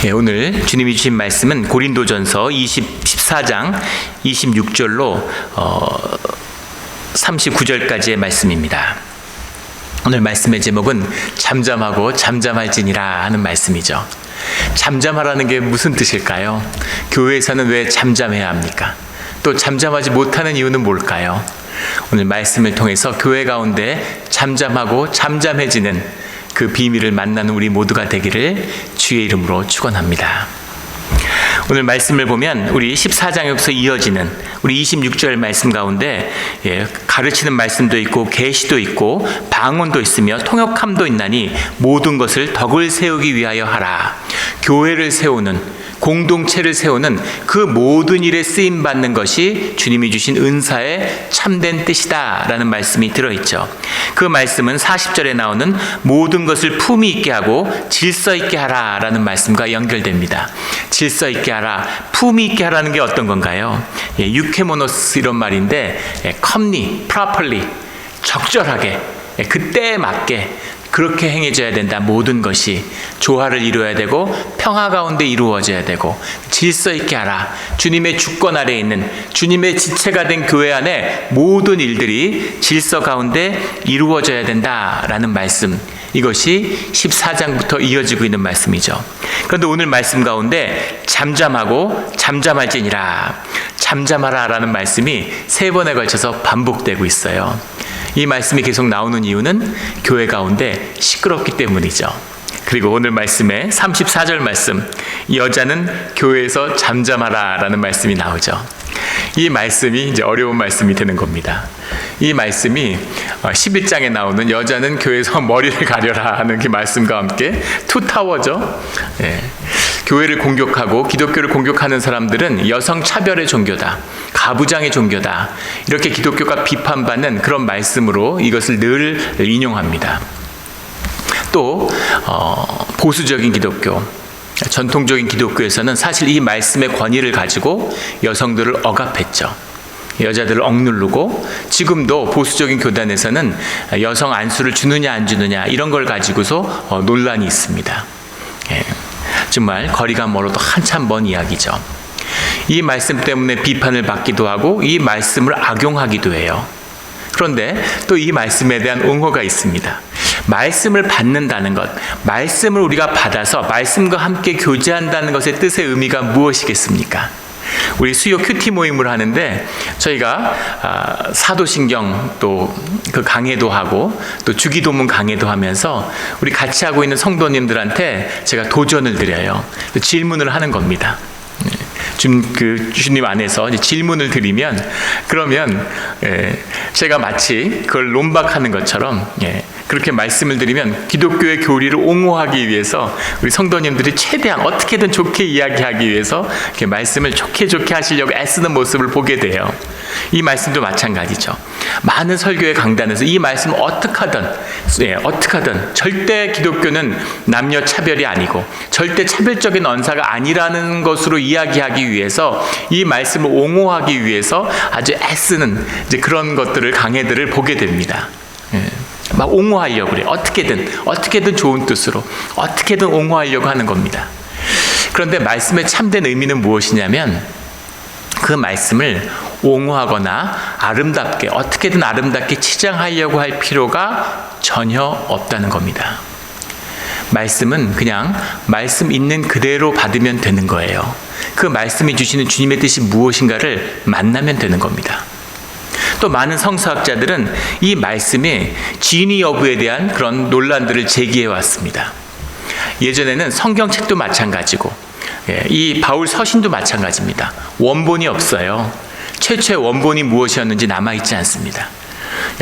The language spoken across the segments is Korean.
오늘 주님이 주신 말씀은 고린도전서 14장 26절로 39절까지의 말씀입니다. 오늘 말씀의 제목은 잠잠하고 잠잠할지니라 하는 말씀이죠. 잠잠하라는 게 무슨 뜻일까요? 교회에서는 왜 잠잠해야 합니까? 또 잠잠하지 못하는 이유는 뭘까요? 오늘 말씀을 통해서 교회 가운데 잠잠하고 잠잠해지는 그 비밀을 만나는 우리 모두가 되기를 주의 이름으로 축원합니다. 오늘 말씀을 보면 우리 14장에서 이어지는 우리 26절 말씀 가운데 가르치는 말씀도 있고 계시도 있고 방언도 있으며 통역함도 있나니 모든 것을 덕을 세우기 위하여 하라. 교회를 세우는, 공동체를 세우는 그 모든 일에 쓰임받는 것이 주님이 주신 은사의 참된 뜻이다 라는 말씀이 들어있죠. 그 말씀은 40절에 나오는 모든 것을 품위 있게 하고 질서 있게 하라 라는 말씀과 연결됩니다. 질서 있게 하라, 품위 있게 하라는 게 어떤 건가요? 유케모노스 이런 말인데 컴리, properly, 적절하게, 그때에 맞게 그렇게 행해져야 된다. 모든 것이 조화를 이루어야 되고 평화 가운데 이루어져야 되고 질서 있게 하라. 주님의 주권 아래에 있는 주님의 지체가 된 교회 안에 모든 일들이 질서 가운데 이루어져야 된다라는 말씀, 이것이 14장부터 이어지고 있는 말씀이죠. 그런데 오늘 말씀 가운데 잠잠하고 잠잠할지니라, 잠잠하라 라는 말씀이 3번에 걸쳐서 반복되고 있어요. 이 말씀이 계속 나오는 이유는 교회 가운데 시끄럽기 때문이죠. 그리고 오늘 말씀에 34절 말씀, 여자는 교회에서 잠잠하라 라는 말씀이 나오죠. 이 말씀이 이제 어려운 말씀이 되는 겁니다. 이 말씀이 11장에 나오는 여자는 교회에서 머리를 가려라 하는 그 말씀과 함께 투타워죠. 교회를 공격하고 기독교를 공격하는 사람들은 여성 차별의 종교다, 가부장의 종교다, 이렇게 기독교가 비판받는 그런 말씀으로 이것을 늘 인용합니다. 또 보수적인 기독교, 전통적인 기독교에서는 사실 이 말씀의 권위를 가지고 여성들을 억압했죠. 여자들을 억누르고, 지금도 보수적인 교단에서는 여성 안수를 주느냐 안 주느냐 이런 걸 가지고서 논란이 있습니다. 정말 거리가 멀어도 한참 먼 이야기죠. 이 말씀 때문에 비판을 받기도 하고 이 말씀을 악용하기도 해요. 그런데 또 이 말씀에 대한 옹호가 있습니다. 말씀을 받는다는 것, 말씀을 우리가 받아서 말씀과 함께 교제한다는 것의 뜻의 의미가 무엇이겠습니까? 우리 수요 큐티 모임을 하는데 저희가 사도신경 또 그 강해도 하고 또 주기도문 강해도 하면서 우리 같이 하고 있는 성도님들한테 제가 도전을 드려요. 질문을 하는 겁니다. 주님 안에서 질문을 드리면, 그러면 제가 마치 그걸 논박하는 것처럼 그렇게 말씀을 드리면 기독교의 교리를 옹호하기 위해서 우리 성도님들이 최대한 어떻게든 좋게 이야기하기 위해서 이렇게 말씀을 좋게 하시려고 애쓰는 모습을 보게 돼요. 이 말씀도 마찬가지죠. 많은 설교의 강단에서 이 말씀을 어떻게 하든 절대 기독교는 남녀 차별이 아니고 절대 차별적인 언사가 아니라는 것으로 이야기하기 위해서, 이 말씀을 옹호하기 위해서 아주 애쓰는 이제 그런 것들을, 강해들을 보게 됩니다. 막 옹호하려고 그래. 어떻게든 좋은 뜻으로 어떻게든 옹호하려고 하는 겁니다. 그런데 말씀의 참된 의미는 무엇이냐면, 그 말씀을 옹호하거나 어떻게든 아름답게 치장하려고 할 필요가 전혀 없다는 겁니다. 말씀은 그냥 말씀 있는 그대로 받으면 되는 거예요. 그 말씀이 주시는 주님의 뜻이 무엇인가를 만나면 되는 겁니다. 또 많은 성서학자들은 이 말씀의 진위 여부에 대한 그런 논란들을 제기해 왔습니다. 예전에는 성경책도 마찬가지고 이 바울 서신도 마찬가지입니다. 원본이 없어요. 최초의 원본이 무엇이었는지 남아있지 않습니다.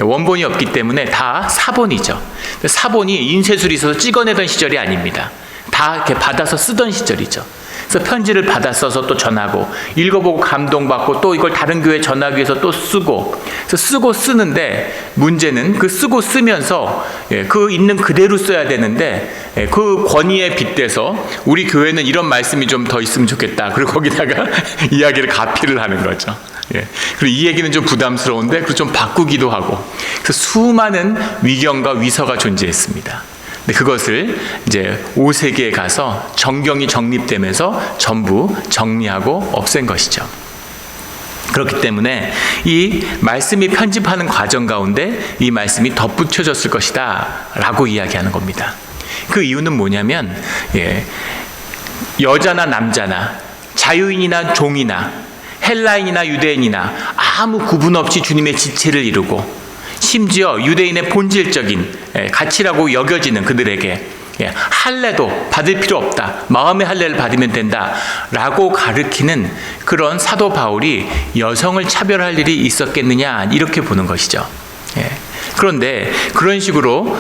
원본이 없기 때문에 다 사본이죠. 사본이 인쇄술이 있어서 찍어내던 시절이 아닙니다. 다 이렇게 받아서 쓰던 시절이죠. 그래서 편지를 받아 써서 또 전하고, 읽어보고 감동받고, 또 이걸 다른 교회에 전하기 위해서 또 쓰고, 그래서 쓰고 쓰는데, 문제는 그 쓰고 쓰면서 그 있는 그대로 써야 되는데, 그 권위에 빗대서 우리 교회는 이런 말씀이 좀 더 있으면 좋겠다, 그리고 거기다가 이야기를 가피를 하는 거죠. 그리고 이 얘기는 좀 부담스러운데 그걸 좀 바꾸기도 하고, 그래서 수많은 위경과 위서가 존재했습니다. 그것을 이제 5세기에 가서 정경이 정립되면서 전부 정리하고 없앤 것이죠. 그렇기 때문에 이 말씀이 편집하는 과정 가운데 이 말씀이 덧붙여졌을 것이다 라고 이야기하는 겁니다. 그 이유는 뭐냐면 여자나 남자나 자유인이나 종이나 헬라인이나 유대인이나 아무 구분 없이 주님의 지체를 이루고 심지어 유대인의 본질적인 가치라고 여겨지는 그들에게 할례도 받을 필요 없다, 마음의 할례를 받으면 된다 라고 가르치는 그런 사도 바울이 여성을 차별할 일이 있었겠느냐 이렇게 보는 것이죠. 그런데 그런 식으로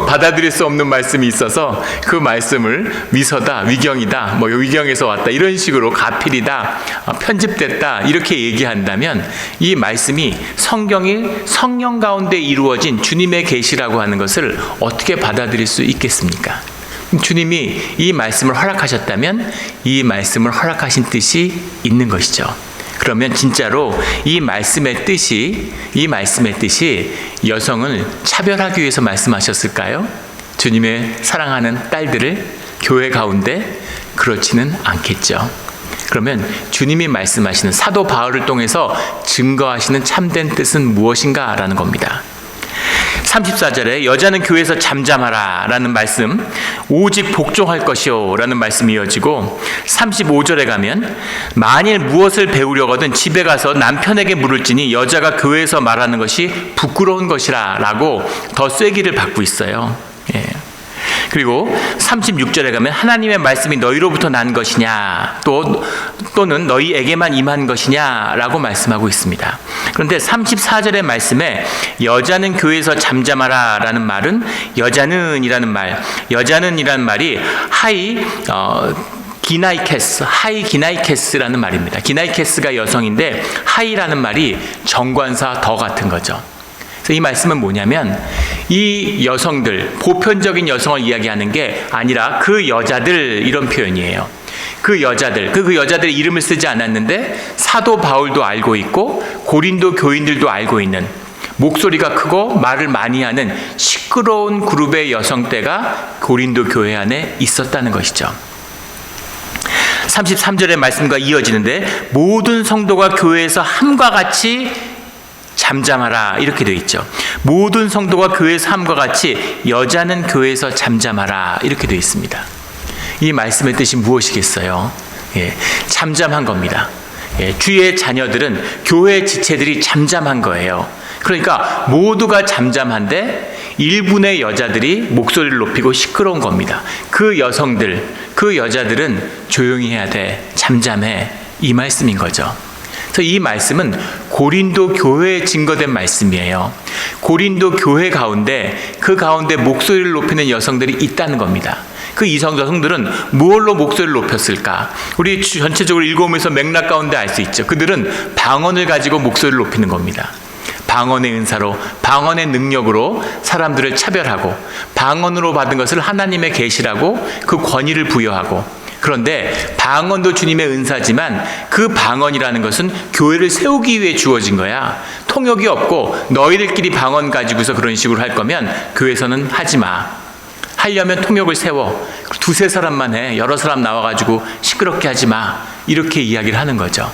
받아들일 수 없는 말씀이 있어서 그 말씀을 위서다, 위경이다, 위경에서 왔다 이런 식으로 가필이다, 편집됐다 이렇게 얘기한다면 이 말씀이 성경이 성령 가운데 이루어진 주님의 계시라고 하는 것을 어떻게 받아들일 수 있겠습니까? 주님이 이 말씀을 허락하셨다면 이 말씀을 허락하신 뜻이 있는 것이죠. 그러면 진짜로 이 말씀의 뜻이 여성을 차별하기 위해서 말씀하셨을까요? 주님의 사랑하는 딸들을 교회 가운데 그렇지는 않겠죠. 그러면 주님이 말씀하시는 사도 바울을 통해서 증거하시는 참된 뜻은 무엇인가 라는 겁니다. 34절에 여자는 교회에서 잠잠하라 라는 말씀, 오직 복종할 것이요 라는 말씀이 이어지고 35절에 가면 만일 무엇을 배우려거든 집에 가서 남편에게 물을지니 여자가 교회에서 말하는 것이 부끄러운 것이라 라고 더 쐐기를 받고 있어요. 그리고 36절에 가면 하나님의 말씀이 너희로부터 난 것이냐 또는 너희에게만 임한 것이냐 라고 말씀하고 있습니다. 그런데 34절의 말씀에 여자는 교회에서 잠잠하라 라는 말은 여자는 이라는 말이 하이 기나이케스라는 말입니다. 기나이케스가 여성인데 하이라는 말이 정관사 더 같은 거죠. 이 말씀은 뭐냐면 이 여성들, 보편적인 여성을 이야기하는 게 아니라 그 여자들 이런 표현이에요. 그 여자들의 이름을 쓰지 않았는데 사도 바울도 알고 있고 고린도 교인들도 알고 있는 목소리가 크고 말을 많이 하는 시끄러운 그룹의 여성떼가 고린도 교회 안에 있었다는 것이죠. 33절의 말씀과 이어지는데 모든 성도가 교회에서 함과 같이 잠잠하라 이렇게 되어 있죠. 모든 성도가 교회에서 함과 같이 여자는 교회에서 잠잠하라 이렇게 되어 있습니다. 이 말씀의 뜻이 무엇이겠어요? 잠잠한 겁니다. 주의 자녀들은 교회 지체들이 잠잠한 거예요. 그러니까 모두가 잠잠한데 일부의 여자들이 목소리를 높이고 시끄러운 겁니다. 그 여자들은 조용히 해야 돼, 잠잠해 이 말씀인 거죠. 그래서 이 말씀은 고린도 교회에 증거된 말씀이에요. 고린도 교회 가운데 그 가운데 목소리를 높이는 여성들이 있다는 겁니다. 그 여성들은 무엇로 목소리를 높였을까? 우리 전체적으로 읽어오면서 맥락 가운데 알 수 있죠. 그들은 방언을 가지고 목소리를 높이는 겁니다. 방언의 은사로, 방언의 능력으로 사람들을 차별하고 방언으로 받은 것을 하나님의 계시라고 그 권위를 부여하고, 그런데 방언도 주님의 은사지만 그 방언이라는 것은 교회를 세우기 위해 주어진 거야. 통역이 없고 너희들끼리 방언 가지고서 그런 식으로 할 거면 교회에서는 하지 마. 하려면 통역을 세워. 두세 사람만 해. 여러 사람 나와가지고 시끄럽게 하지 마. 이렇게 이야기를 하는 거죠.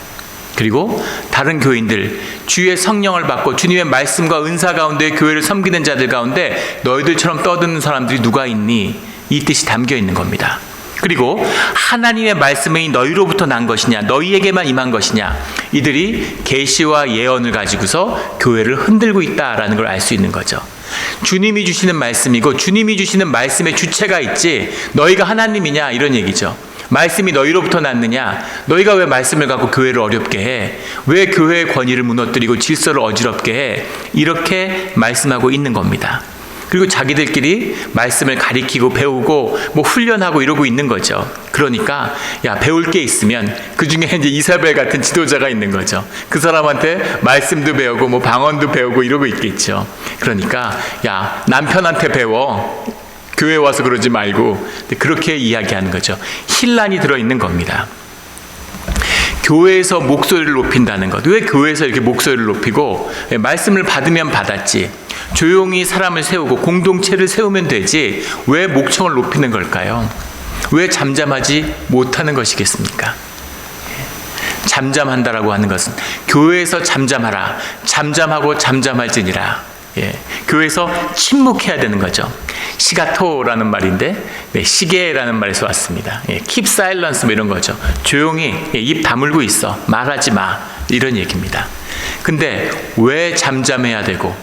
그리고 다른 교인들, 주의 성령을 받고 주님의 말씀과 은사 가운데 교회를 섬기는 자들 가운데 너희들처럼 떠드는 사람들이 누가 있니? 이 뜻이 담겨 있는 겁니다. 그리고 하나님의 말씀이 너희로부터 난 것이냐, 너희에게만 임한 것이냐, 이들이 계시와 예언을 가지고서 교회를 흔들고 있다라는 걸 알 수 있는 거죠. 주님이 주시는 말씀이고 주님이 주시는 말씀의 주체가 있지 너희가 하나님이냐 이런 얘기죠. 말씀이 너희로부터 났느냐, 너희가 왜 말씀을 갖고 교회를 어렵게 해, 왜 교회의 권위를 무너뜨리고 질서를 어지럽게 해, 이렇게 말씀하고 있는 겁니다. 그리고 자기들끼리 말씀을 가리키고 배우고 훈련하고 이러고 있는 거죠. 그러니까 배울 게 있으면 그 중에 이제 이사벨 같은 지도자가 있는 거죠. 그 사람한테 말씀도 배우고 방언도 배우고 이러고 있겠죠. 그러니까 남편한테 배워, 교회 와서 그러지 말고, 그렇게 이야기하는 거죠. 혼란이 들어있는 겁니다. 교회에서 목소리를 높인다는 것. 왜 교회에서 이렇게 목소리를 높이고, 말씀을 받으면 받았지, 조용히 사람을 세우고 공동체를 세우면 되지 왜 목청을 높이는 걸까요? 왜 잠잠하지 못하는 것이겠습니까? 잠잠한다라고 하는 것은 교회에서 잠잠하라, 잠잠하고 잠잠할지니라. 교회에서 침묵해야 되는 거죠. 시가토라는 말인데 시계라는 말에서 왔습니다. keep silence 뭐 이런 거죠. 조용히 입 다물고 있어, 말하지 마, 이런 얘기입니다. 근데 왜 잠잠해야 되고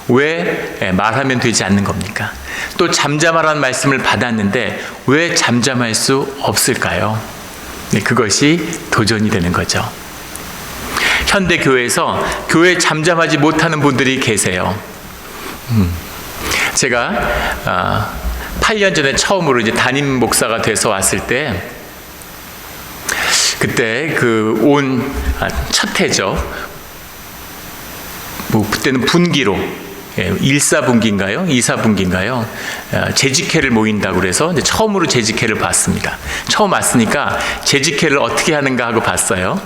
왜 말하면 되지 않는 겁니까? 또 잠잠하라는 말씀을 받았는데 왜 잠잠할 수 없을까요? 그것이 도전이 되는 거죠. 현대 교회에서 교회에 잠잠하지 못하는 분들이 계세요. 제가 8년 전에 처음으로 이제 담임 목사가 돼서 왔을 때, 그때 온 첫 해죠. 그때는 분기로 1사분기인가요? 2사분기인가요? 재직회를 모인다고 그래서 처음으로 재직회를 봤습니다. 처음 왔으니까 재직회를 어떻게 하는가 하고 봤어요.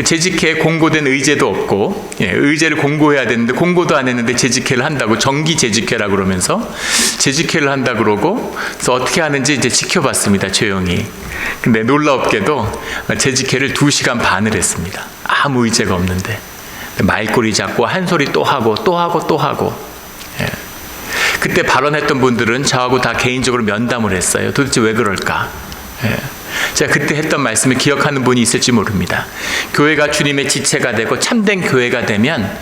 재직회에 공고된 의제도 없고, 의제를 공고해야 되는데 공고도 안 했는데 재직회를 한다고, 정기 재직회라고 그러면서 재직회를 한다고 그러고, 그래서 어떻게 하는지 이제 지켜봤습니다, 조용히. 근데 놀랍게도 재직회를 2시간 반을 했습니다. 아무 의제가 없는데. 말꼬리 잡고 한 소리 또 하고 또 하고 또 하고. 그때 발언했던 분들은 저하고 다 개인적으로 면담을 했어요. 도대체 왜 그럴까? 제가 그때 했던 말씀을 기억하는 분이 있을지 모릅니다. 교회가 주님의 지체가 되고 참된 교회가 되면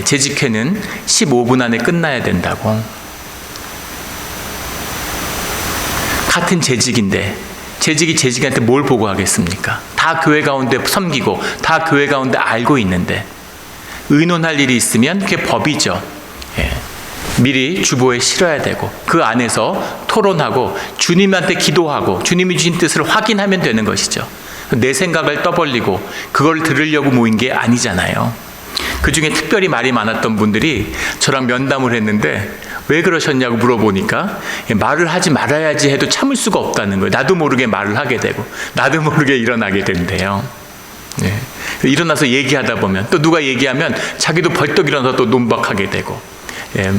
재직회는 15분 안에 끝나야 된다고. 같은 재직인데 재직이 재직한테 뭘 보고 하겠습니까? 다 교회 가운데 섬기고 다 교회 가운데 알고 있는데, 의논할 일이 있으면 그게 법이죠. 미리 주보에 실어야 되고 그 안에서 토론하고 주님한테 기도하고 주님이 주신 뜻을 확인하면 되는 것이죠. 내 생각을 떠벌리고 그걸 들으려고 모인 게 아니잖아요. 그 중에 특별히 말이 많았던 분들이 저랑 면담을 했는데 왜 그러셨냐고 물어보니까 말을 하지 말아야지 해도 참을 수가 없다는 거예요. 나도 모르게 말을 하게 되고 나도 모르게 일어나게 된대요. 일어나서 얘기하다 보면 또 누가 얘기하면 자기도 벌떡 일어나서 또 논박하게 되고,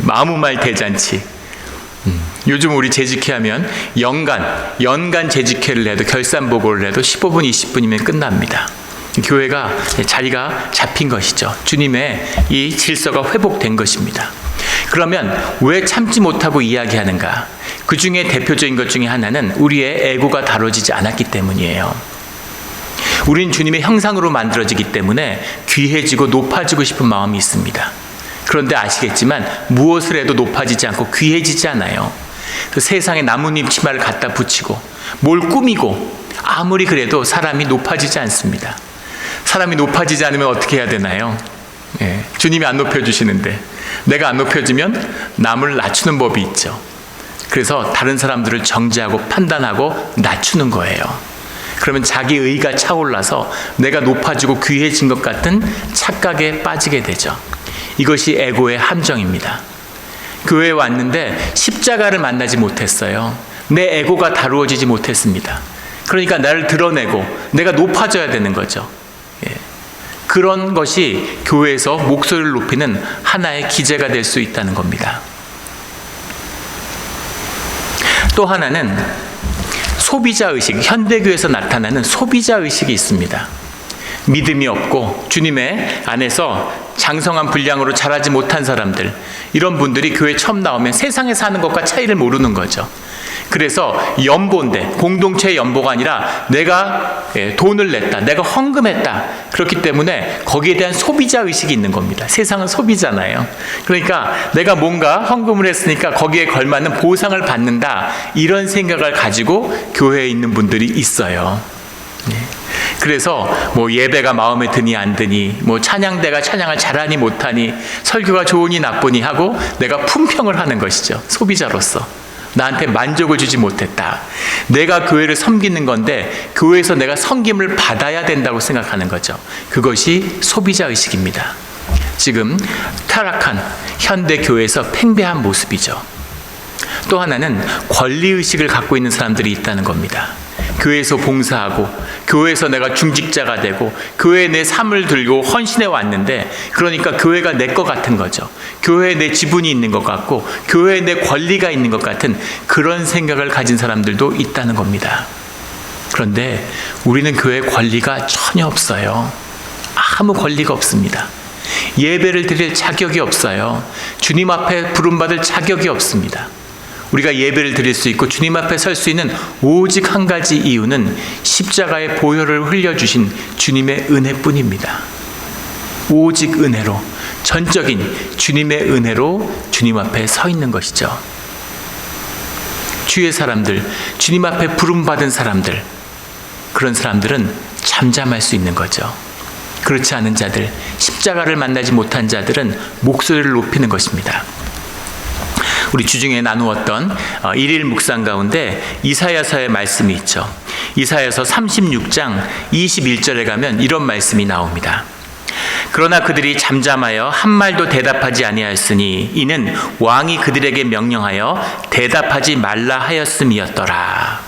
아무 말 대잔치. 요즘 우리 재직회 하면 연간 재직회를 해도 결산보고를 해도 15분 20분이면 끝납니다. 교회가 자리가 잡힌 것이죠. 주님의 이 질서가 회복된 것입니다. 그러면 왜 참지 못하고 이야기하는가? 그 중에 대표적인 것 중에 하나는 우리의 에고가 다뤄지지 않았기 때문이에요. 우린 주님의 형상으로 만들어지기 때문에 귀해지고 높아지고 싶은 마음이 있습니다. 그런데 아시겠지만 무엇을 해도 높아지지 않고 귀해지지 않아요. 그 세상에 나뭇잎 치마를 갖다 붙이고 뭘 꾸미고 아무리 그래도 사람이 높아지지 않습니다. 사람이 높아지지 않으면 어떻게 해야 되나요? 주님이 안 높여주시는데 내가 안 높여지면 남을 낮추는 법이 있죠. 그래서 다른 사람들을 정죄하고 판단하고 낮추는 거예요. 그러면 자기 의가 차올라서 내가 높아지고 귀해진 것 같은 착각에 빠지게 되죠. 이것이 에고의 함정입니다. 교회에 왔는데 십자가를 만나지 못했어요. 내 에고가 다루어지지 못했습니다. 그러니까 나를 드러내고 내가 높아져야 되는 거죠. 그런 것이 교회에서 목소리를 높이는 하나의 기제가 될 수 있다는 겁니다. 또 하나는 소비자의식, 현대교회에서 나타나는 소비자의식이 있습니다. 믿음이 없고 주님의 안에서 장성한 분량으로 자라지 못한 사람들, 이런 분들이 교회 처음 나오면 세상에 사는 것과 차이를 모르는 거죠. 그래서 연보인데 공동체의 연보가 아니라 내가 돈을 냈다, 내가 헌금했다, 그렇기 때문에 거기에 대한 소비자의식이 있는 겁니다. 세상은 소비잖아요. 그러니까 내가 뭔가 헌금을 했으니까 거기에 걸맞는 보상을 받는다, 이런 생각을 가지고 교회에 있는 분들이 있어요. 그래서 뭐 예배가 마음에 드니 안 드니, 뭐 찬양대가 찬양을 잘하니 못하니, 설교가 좋으니 나쁘니 하고 내가 품평을 하는 것이죠. 소비자로서 나한테 만족을 주지 못했다. 내가 교회를 섬기는 건데 교회에서 내가 섬김을 받아야 된다고 생각하는 거죠. 그것이 소비자의식입니다. 지금 타락한 현대교회에서 팽배한 모습이죠. 또 하나는 권리의식을 갖고 있는 사람들이 있다는 겁니다. 교회에서 봉사하고 교회에서 내가 중직자가 되고 교회에 내 삶을 들고 헌신해 왔는데, 그러니까 교회가 내 것 같은 거죠. 교회에 내 지분이 있는 것 같고 교회에 내 권리가 있는 것 같은 그런 생각을 가진 사람들도 있다는 겁니다. 그런데 우리는 교회에 권리가 전혀 없어요. 아무 권리가 없습니다. 예배를 드릴 자격이 없어요. 주님 앞에 부름받을 자격이 없습니다. 우리가 예배를 드릴 수 있고 주님 앞에 설 수 있는 오직 한 가지 이유는 십자가의 보혈을 흘려주신 주님의 은혜뿐입니다. 오직 은혜로, 전적인 주님의 은혜로 주님 앞에 서 있는 것이죠. 주의 사람들, 주님 앞에 부름받은 사람들, 그런 사람들은 잠잠할 수 있는 거죠. 그렇지 않은 자들, 십자가를 만나지 못한 자들은 목소리를 높이는 것입니다. 우리 주중에 나누었던 일일 묵상 가운데 이사야서의 말씀이 있죠. 이사야서 36장 21절에 가면 이런 말씀이 나옵니다. 그러나 그들이 잠잠하여 한 말도 대답하지 아니하였으니 이는 왕이 그들에게 명령하여 대답하지 말라 하였음이었더라.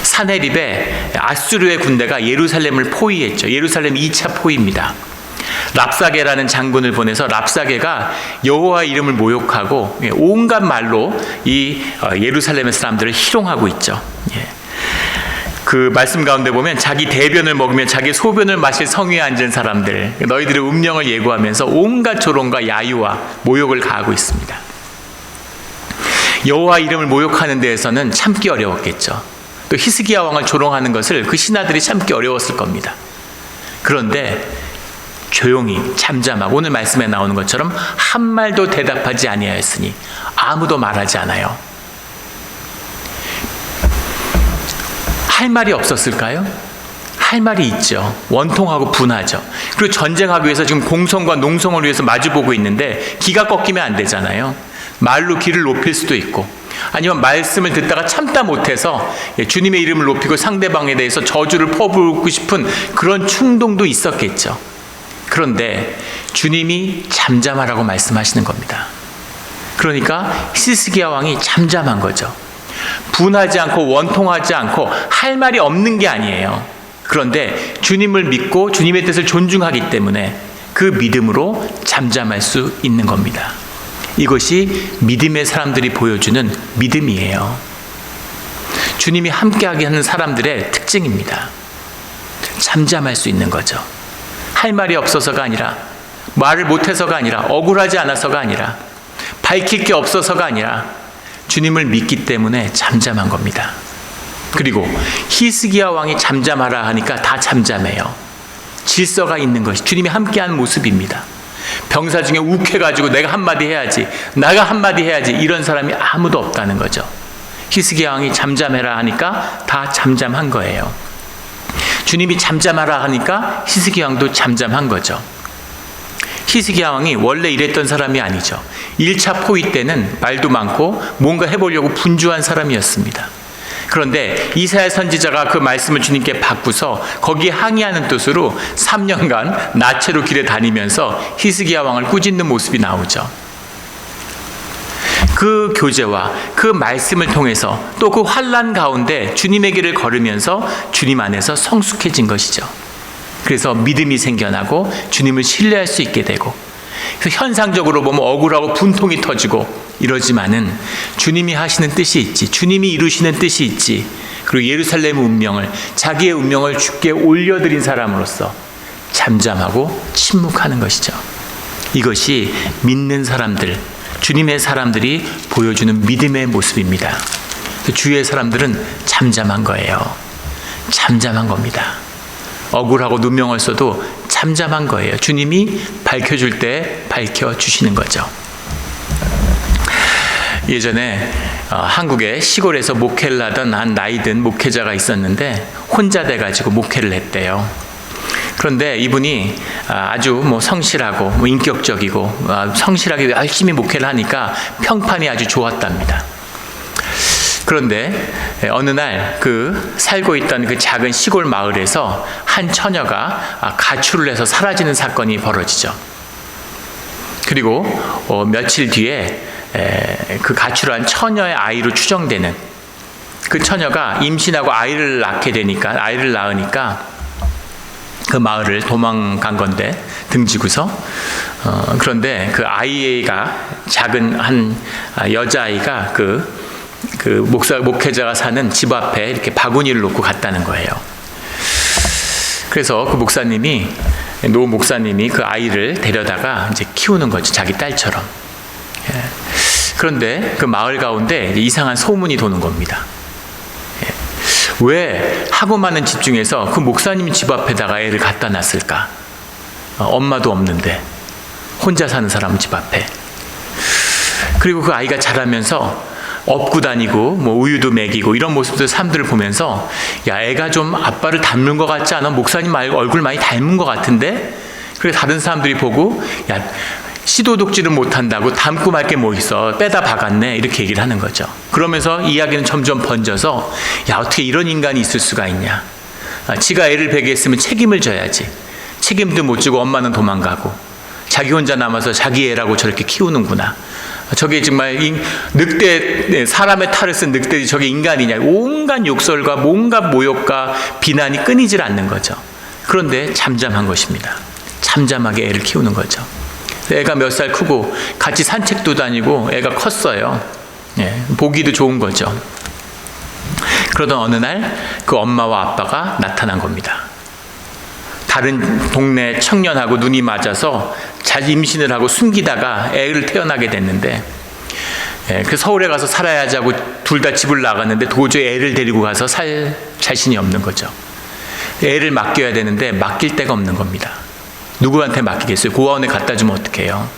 사네립의 아수르의 군대가 예루살렘을 포위했죠. 예루살렘 2차 포위입니다. 랍사게라는 장군을 보내서 랍사게가 여호와 이름을 모욕하고 온갖 말로 이 예루살렘의 사람들을 희롱하고 있죠. 그 말씀 가운데 보면 자기 대변을 먹으며 자기 소변을 마실 성위에 앉은 사람들, 너희들의 운명을 예고하면서 온갖 조롱과 야유와 모욕을 가하고 있습니다. 여호와 이름을 모욕하는 데에서는 참기 어려웠겠죠. 또 히스기야 왕을 조롱하는 것을 그 신하들이 참기 어려웠을 겁니다. 그런데 조용히 잠잠하고 오늘 말씀에 나오는 것처럼 한 말도 대답하지 아니하였으니 아무도 말하지 않아요. 할 말이 없었을까요? 할 말이 있죠. 원통하고 분하죠. 그리고 전쟁하기 위해서 지금 공성과 농성을 위해서 마주보고 있는데 기가 꺾이면 안 되잖아요. 말로 기를 높일 수도 있고, 아니면 말씀을 듣다가 참다 못해서 주님의 이름을 높이고 상대방에 대해서 저주를 퍼붓고 싶은 그런 충동도 있었겠죠. 그런데 주님이 잠잠하라고 말씀하시는 겁니다. 그러니까 히스기야 왕이 잠잠한 거죠. 분하지 않고 원통하지 않고 할 말이 없는 게 아니에요. 그런데 주님을 믿고 주님의 뜻을 존중하기 때문에 그 믿음으로 잠잠할 수 있는 겁니다. 이것이 믿음의 사람들이 보여주는 믿음이에요. 주님이 함께하게 하는 사람들의 특징입니다. 잠잠할 수 있는 거죠. 할 말이 없어서가 아니라, 말을 못해서가 아니라, 억울하지 않아서가 아니라, 밝힐 게 없어서가 아니라 주님을 믿기 때문에 잠잠한 겁니다. 그리고 히스기야 왕이 잠잠하라 하니까 다 잠잠해요. 질서가 있는 것이 주님이 함께하는 모습입니다. 병사 중에 욱해가지고 내가 한마디 해야지, 나가 한마디 해야지, 이런 사람이 아무도 없다는 거죠. 히스기야 왕이 잠잠해라 하니까 다 잠잠한 거예요. 주님이 잠잠하라 하니까 히스기야 왕도 잠잠한 거죠. 히스기야 왕이 원래 이랬던 사람이 아니죠. 1차 포위 때는 말도 많고 뭔가 해보려고 분주한 사람이었습니다. 그런데 이사야 선지자가 그 말씀을 주님께 바꾸서 거기에 항의하는 뜻으로 3년간 나체로 길에 다니면서 히스기야 왕을 꾸짖는 모습이 나오죠. 그 교제와 그 말씀을 통해서 또 그 환난 가운데 주님의 길을 걸으면서 주님 안에서 성숙해진 것이죠. 그래서 믿음이 생겨나고 주님을 신뢰할 수 있게 되고, 그래서 현상적으로 보면 억울하고 분통이 터지고 이러지만은 주님이 하시는 뜻이 있지, 주님이 이루시는 뜻이 있지, 그리고 예루살렘 운명을, 자기의 운명을 주께 올려드린 사람으로서 잠잠하고 침묵하는 것이죠. 이것이 믿는 사람들, 주님의 사람들이 보여주는 믿음의 모습입니다. 주의 사람들은 잠잠한 거예요. 잠잠한 겁니다. 억울하고 누명을 써도 잠잠한 거예요. 주님이 밝혀줄 때 밝혀주시는 거죠. 예전에 한국의 시골에서 목회를 하던 한 나이든 목회자가 있었는데 혼자 돼가지고 목회를 했대요. 그런데 이분이 아주 성실하고 인격적이고 성실하게 열심히 목회를 하니까 평판이 아주 좋았답니다. 그런데 어느 날 살고 있던 그 작은 시골 마을에서 한 처녀가 가출을 해서 사라지는 사건이 벌어지죠. 그리고 며칠 뒤에 그 가출한 처녀의 아이로 추정되는 그 처녀가 임신하고 아이를 낳으니까 그 마을을 도망간 건데, 등지고서. 그런데 그 아이가, 작은 한 여자아이가 목회자가 사는 집 앞에 이렇게 바구니를 놓고 갔다는 거예요. 그래서 노 목사님이 그 아이를 데려다가 이제 키우는 거죠. 자기 딸처럼. 그런데 그 마을 가운데 이상한 소문이 도는 겁니다. 왜 하고 많은 집 중에서 그 목사님 집 앞에다가 애를 갖다 놨을까? 엄마도 없는데 혼자 사는 사람 집 앞에. 그리고 그 아이가 자라면서 업고 다니고 우유도 먹이고 이런 모습들 사람들을 보면서, 야, 애가 좀 아빠를 닮은 것 같지 않아? 목사님 얼굴 많이 닮은 것 같은데? 그래서 다른 사람들이 보고, 야, 시도독지를 못한다고 닮고 말 게 뭐 있어, 빼다 박았네, 이렇게 얘기를 하는 거죠. 그러면서 이야기는 점점 번져서, 야, 어떻게 이런 인간이 있을 수가 있냐, 지가 애를 베게 했으면 책임을 져야지, 책임도 못 지고 엄마는 도망가고 자기 혼자 남아서 자기 애라고 저렇게 키우는구나, 저게 정말 늑대, 사람의 탈을 쓴 늑대들이 저게 인간이냐, 온갖 욕설과 온갖 모욕과 비난이 끊이질 않는 거죠. 그런데 잠잠한 것입니다. 잠잠하게 애를 키우는 거죠. 애가 몇 살 크고 같이 산책도 다니고 애가 컸어요. 보기도 좋은 거죠. 그러던 어느 날 그 엄마와 아빠가 나타난 겁니다. 다른 동네 청년하고 눈이 맞아서 잘 임신을 하고 숨기다가 애를 태어나게 됐는데, 그 서울에 가서 살아야지 하고 둘 다 집을 나갔는데 도저히 애를 데리고 가서 살 자신이 없는 거죠. 애를 맡겨야 되는데 맡길 데가 없는 겁니다. 누구한테 맡기겠어요? 고아원에 갖다 주면 어떡해요?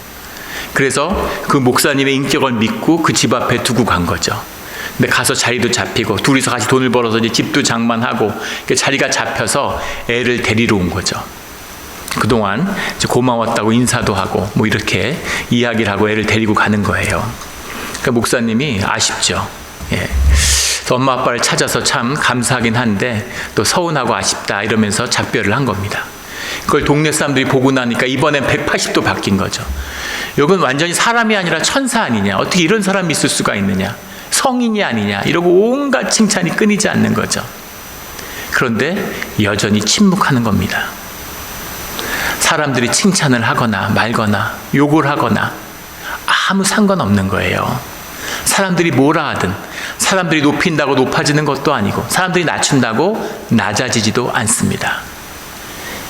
그래서 그 목사님의 인격을 믿고 그 집 앞에 두고 간 거죠. 근데 가서 자리도 잡히고 둘이서 같이 돈을 벌어서 이제 집도 장만하고 자리가 잡혀서 애를 데리러 온 거죠. 그동안 이제 고마웠다고 인사도 하고 이렇게 이야기를 하고 애를 데리고 가는 거예요. 그러니까 목사님이 아쉽죠. 그래서 엄마 아빠를 찾아서 참 감사하긴 한데 또 서운하고 아쉽다 이러면서 작별을 한 겁니다. 그걸 동네 사람들이 보고 나니까 이번엔 180도 바뀐 거죠. 이건 완전히 사람이 아니라 천사 아니냐, 어떻게 이런 사람이 있을 수가 있느냐, 성인이 아니냐, 이러고 온갖 칭찬이 끊이지 않는 거죠. 그런데 여전히 침묵하는 겁니다. 사람들이 칭찬을 하거나 말거나 욕을 하거나 아무 상관없는 거예요. 사람들이 뭐라 하든, 사람들이 높인다고 높아지는 것도 아니고 사람들이 낮춘다고 낮아지지도 않습니다.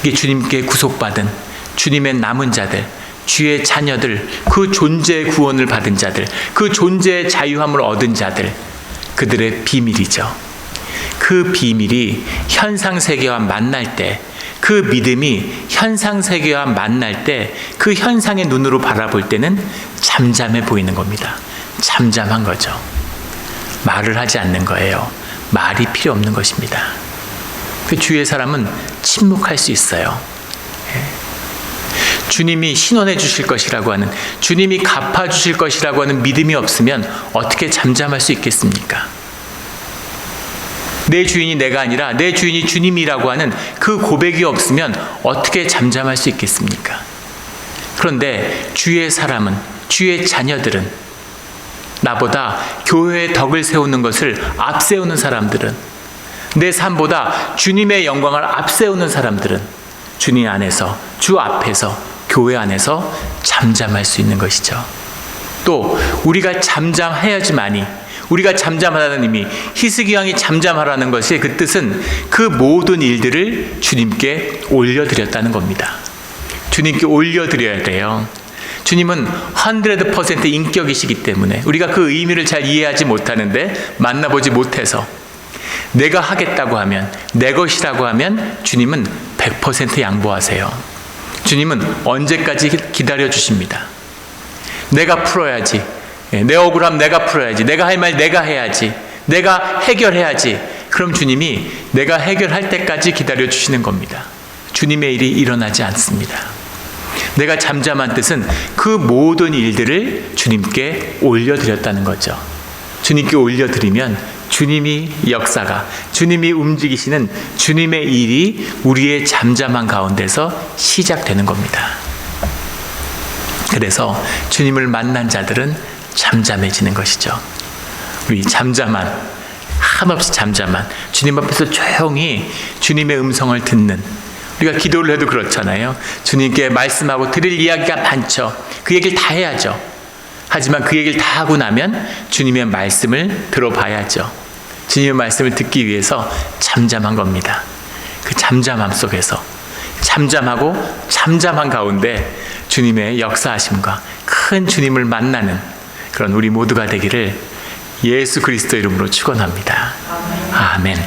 이게 주님께 구속받은, 주님의 남은 자들, 주의 자녀들, 그 존재의 구원을 받은 자들, 그 존재의 자유함을 얻은 자들, 그들의 비밀이죠. 그 비밀이 현상세계와 만날 때, 그 믿음이 현상세계와 만날 때 그 현상의 눈으로 바라볼 때는 잠잠해 보이는 겁니다. 잠잠한 거죠. 말을 하지 않는 거예요. 말이 필요 없는 것입니다. 그 주의 사람은 침묵할 수 있어요. 주님이 신원해 주실 것이라고 하는, 주님이 갚아 주실 것이라고 하는 믿음이 없으면 어떻게 잠잠할 수 있겠습니까? 내 주인이 내가 아니라 내 주인이 주님이라고 하는 그 고백이 없으면 어떻게 잠잠할 수 있겠습니까? 그런데 주의 사람은, 주의 자녀들은, 나보다 교회의 덕을 세우는 것을 앞세우는 사람들은, 내 삶보다 주님의 영광을 앞세우는 사람들은 주님 안에서, 주 앞에서, 교회 안에서 잠잠할 수 있는 것이죠. 또 우리가 잠잠해야지만이, 우리가 잠잠하라는 의미, 히스기 왕이 잠잠하라는 것이 그 뜻은 그 모든 일들을 주님께 올려드렸다는 겁니다. 주님께 올려드려야 돼요. 주님은 100% 인격이시기 때문에 우리가 그 의미를 잘 이해하지 못하는데, 만나보지 못해서, 내가 하겠다고 하면, 내 것이라고 하면 주님은 100% 양보하세요. 주님은 언제까지 기다려 주십니다. 내가 풀어야지, 내 억울함 내가 풀어야지, 내가 할 말 내가 해야지, 내가 해결해야지, 그럼 주님이 내가 해결할 때까지 기다려 주시는 겁니다. 주님의 일이 일어나지 않습니다. 내가 잠잠한 뜻은 그 모든 일들을 주님께 올려드렸다는 거죠. 주님께 올려드리면 주님이 역사가, 주님이 움직이시는 주님의 일이 우리의 잠잠한 가운데서 시작되는 겁니다. 그래서 주님을 만난 자들은 잠잠해지는 것이죠. 우리 잠잠한, 한없이 잠잠한, 주님 앞에서 조용히 주님의 음성을 듣는, 우리가 기도를 해도 그렇잖아요. 주님께 말씀하고 드릴 이야기가 많죠. 그 얘기를 다 해야죠. 하지만 그 얘기를 다 하고 나면 주님의 말씀을 들어봐야죠. 주님의 말씀을 듣기 위해서 잠잠한 겁니다. 그 잠잠함 속에서, 잠잠하고 잠잠한 가운데 주님의 역사하심과 큰 주님을 만나는 그런 우리 모두가 되기를 예수 그리스도 이름으로 축원합니다. 아멘.